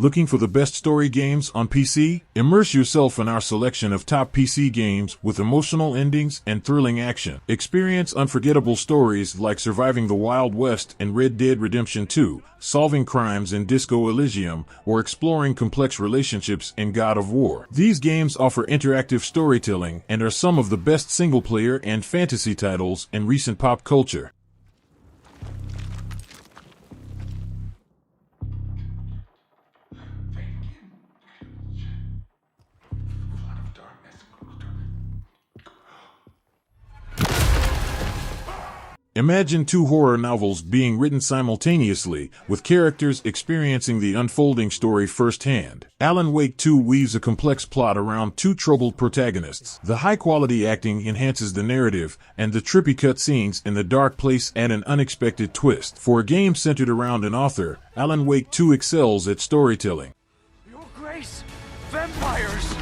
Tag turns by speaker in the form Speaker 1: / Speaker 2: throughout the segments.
Speaker 1: Looking for the best story games on PC? Immerse yourself in our selection of top PC games with emotional endings and thrilling action. Experience unforgettable stories like Surviving the Wild West in Red Dead Redemption 2, solving crimes in Disco Elysium, or exploring complex relationships in God of War. These games offer interactive storytelling and are some of the best single-player and fantasy titles in recent pop culture. Imagine two horror novels being written simultaneously, with characters experiencing the unfolding story firsthand. Alan Wake 2 weaves a complex plot around two troubled protagonists. The high-quality acting enhances the narrative, and the trippy cutscenes in the dark place add an unexpected twist. For a game centered around an author, Alan Wake 2 excels at storytelling.
Speaker 2: Your Grace, vampires!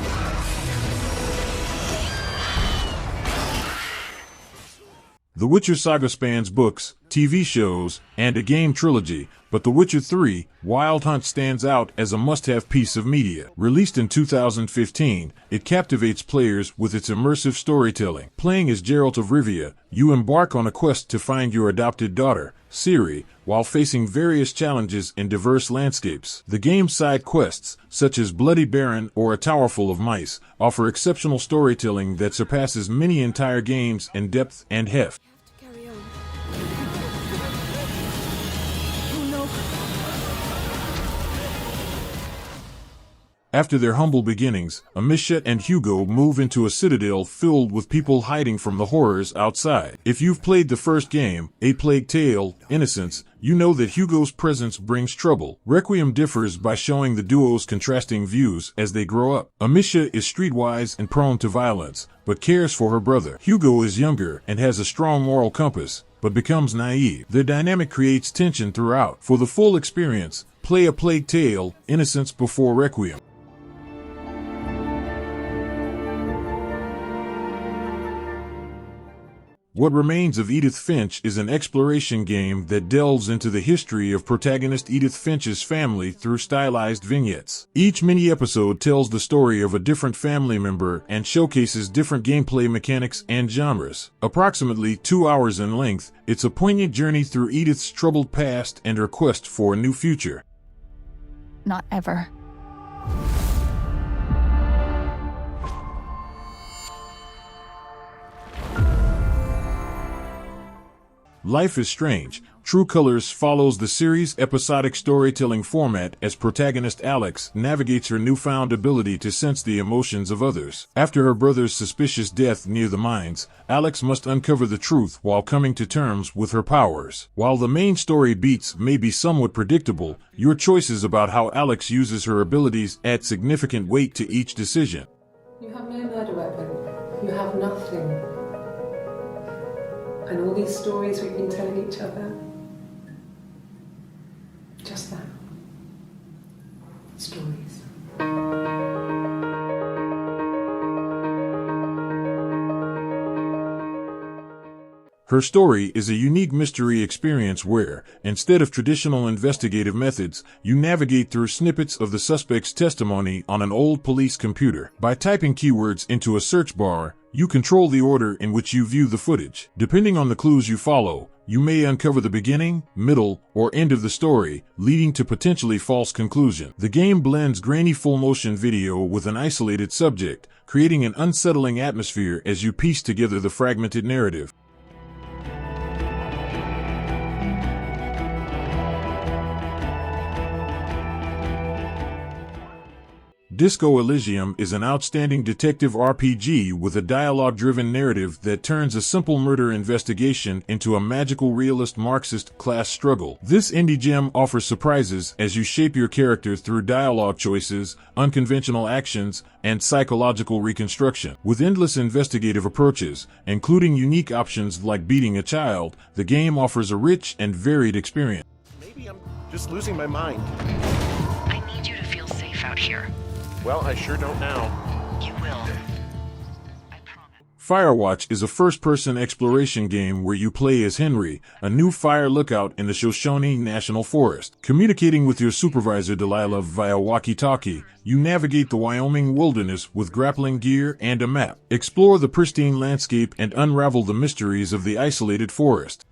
Speaker 1: The Witcher saga spans books, TV shows, and a game trilogy, but The Witcher 3, Wild Hunt stands out as a must-have piece of media. Released in 2015, it captivates players with its immersive storytelling. Playing as Geralt of Rivia, you embark on a quest to find your adopted daughter, Ciri, while facing various challenges in diverse landscapes. The game's side quests, such as Bloody Baron or A Tower Full of Mice, offer exceptional storytelling that surpasses many entire games in depth and heft. After their humble beginnings, Amicia and Hugo move into a citadel filled with people hiding from the horrors outside. If you've played the first game, A Plague Tale: Innocence, you know that Hugo's presence brings trouble. Requiem differs by showing the duo's contrasting views as they grow up. Amicia is streetwise and prone to violence, but cares for her brother. Hugo is younger and has a strong moral compass, but becomes naive. Their dynamic creates tension throughout. For the full experience, play A Plague Tale: Innocence before Requiem. What Remains of Edith Finch is an exploration game that delves into the history of protagonist Edith Finch's family through stylized vignettes. Each mini-episode tells the story of a different family member and showcases different gameplay mechanics and genres. Approximately 2 hours in length, it's a poignant journey through Edith's troubled past and her quest for a new future.
Speaker 3: Not ever.
Speaker 1: Life is Strange. True Colors follows the series' episodic storytelling format as protagonist Alex navigates her newfound ability to sense the emotions of others. After her brother's suspicious death near the mines, Alex must uncover the truth while coming to terms with her powers. While the main story beats may be somewhat predictable, your choices about how Alex uses her abilities add significant weight to each decision.
Speaker 4: You have no murder weapon. You have nothing. And all these stories we've been telling each other, just that. Stories.
Speaker 1: Her story is a unique mystery experience where, instead of traditional investigative methods, you navigate through snippets of the suspect's testimony on an old police computer. By typing keywords into a search bar, you control the order in which you view the footage. Depending on the clues you follow, you may uncover the beginning, middle, or end of the story, leading to potentially false conclusion. The game blends grainy full-motion video with an isolated subject, creating an unsettling atmosphere as you piece together the fragmented narrative. Disco Elysium is an outstanding detective RPG with a dialogue-driven narrative that turns a simple murder investigation into a magical realist Marxist class struggle. This indie gem offers surprises as you shape your character through dialogue choices, unconventional actions, and psychological reconstruction. With endless investigative approaches, including unique options like beating a child, the game offers a rich and varied experience.
Speaker 5: Maybe I'm just losing my mind.
Speaker 6: I need you to feel safe out here.
Speaker 5: Well, I sure don't now.
Speaker 6: You will. I promise.
Speaker 1: Firewatch is a first-person exploration game where you play as Henry, a new fire lookout in the Shoshone National Forest. Communicating with your supervisor Delilah via walkie-talkie, you navigate the Wyoming wilderness with grappling gear and a map. Explore the pristine landscape and unravel the mysteries of the isolated forest.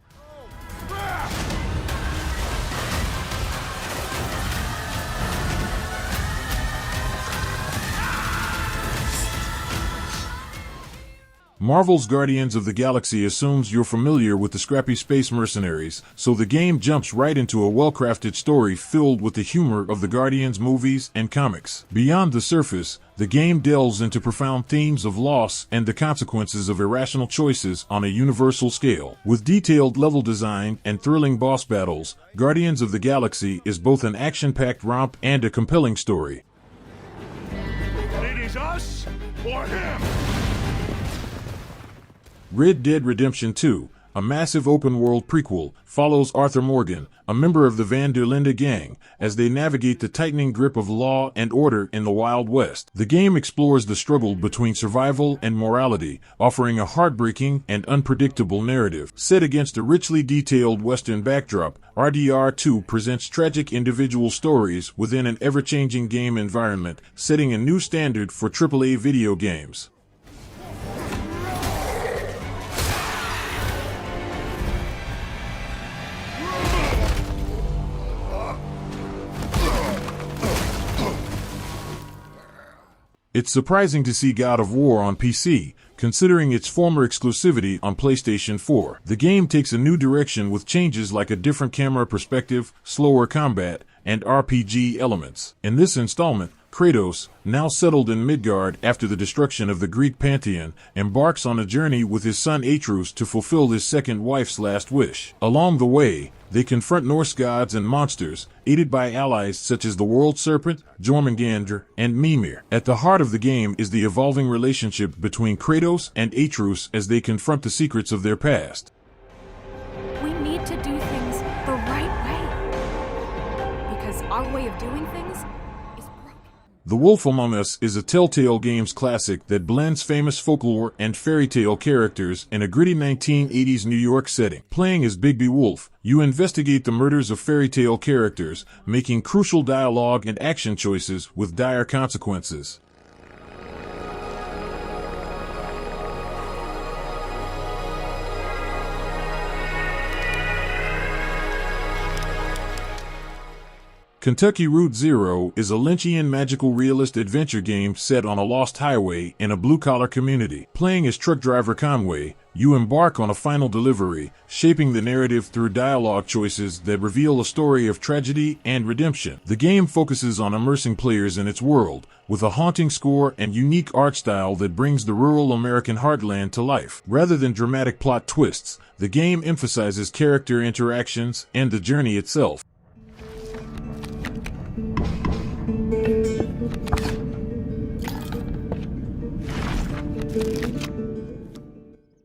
Speaker 1: Marvel's Guardians of the Galaxy assumes you're familiar with the scrappy space mercenaries, so the game jumps right into a well-crafted story filled with the humor of the Guardians movies and comics. Beyond the surface, the game delves into profound themes of loss and the consequences of irrational choices on a universal scale. With detailed level design and thrilling boss battles, Guardians of the Galaxy is both an action-packed romp and a compelling story.
Speaker 2: It is us or him.
Speaker 1: Red Dead Redemption 2, a massive open-world prequel, follows Arthur Morgan, a member of the Van der Linde gang, as they navigate the tightening grip of law and order in the Wild West. The game explores the struggle between survival and morality, offering a heartbreaking and unpredictable narrative. Set against a richly detailed Western backdrop, RDR2 presents tragic individual stories within an ever-changing game environment, setting a new standard for AAA video games. It's surprising to see God of War on PC, considering its former exclusivity on PlayStation 4. The game takes a new direction with changes like a different camera perspective, slower combat, and RPG elements. In this installment, Kratos, now settled in Midgard after the destruction of the Greek pantheon, embarks on a journey with his son Atreus to fulfill his second wife's last wish. Along the way, they confront Norse gods and monsters, aided by allies such as the World Serpent, Jormungandr, and Mimir. At the heart of the game is the evolving relationship between Kratos and Atreus as they confront the secrets of their past.
Speaker 7: We need to do things the right way. Because our way of doing things is broken.
Speaker 1: The Wolf Among Us is a Telltale Games classic that blends famous folklore and fairy tale characters in a gritty 1980s New York setting. Playing as Bigby Wolf, you investigate the murders of fairy tale characters, making crucial dialogue and action choices with dire consequences. Kentucky Route Zero is a Lynchian magical realist adventure game set on a lost highway in a blue-collar community. Playing as truck driver Conway, you embark on a final delivery, shaping the narrative through dialogue choices that reveal a story of tragedy and redemption. The game focuses on immersing players in its world, with a haunting score and unique art style that brings the rural American heartland to life. Rather than dramatic plot twists, the game emphasizes character interactions and the journey itself.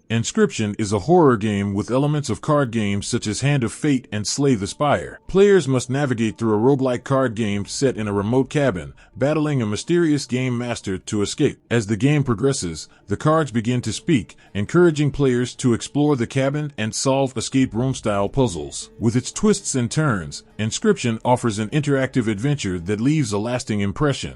Speaker 1: Inscription is a horror game with elements of card games such as Hand of Fate and Slay the Spire. Players must navigate through a roguelike card game set in a remote cabin, battling a mysterious game master to escape. As the game progresses, the cards begin to speak, encouraging players to explore the cabin and solve escape room-style puzzles. With its twists and turns, Inscription offers an interactive adventure that leaves a lasting impression.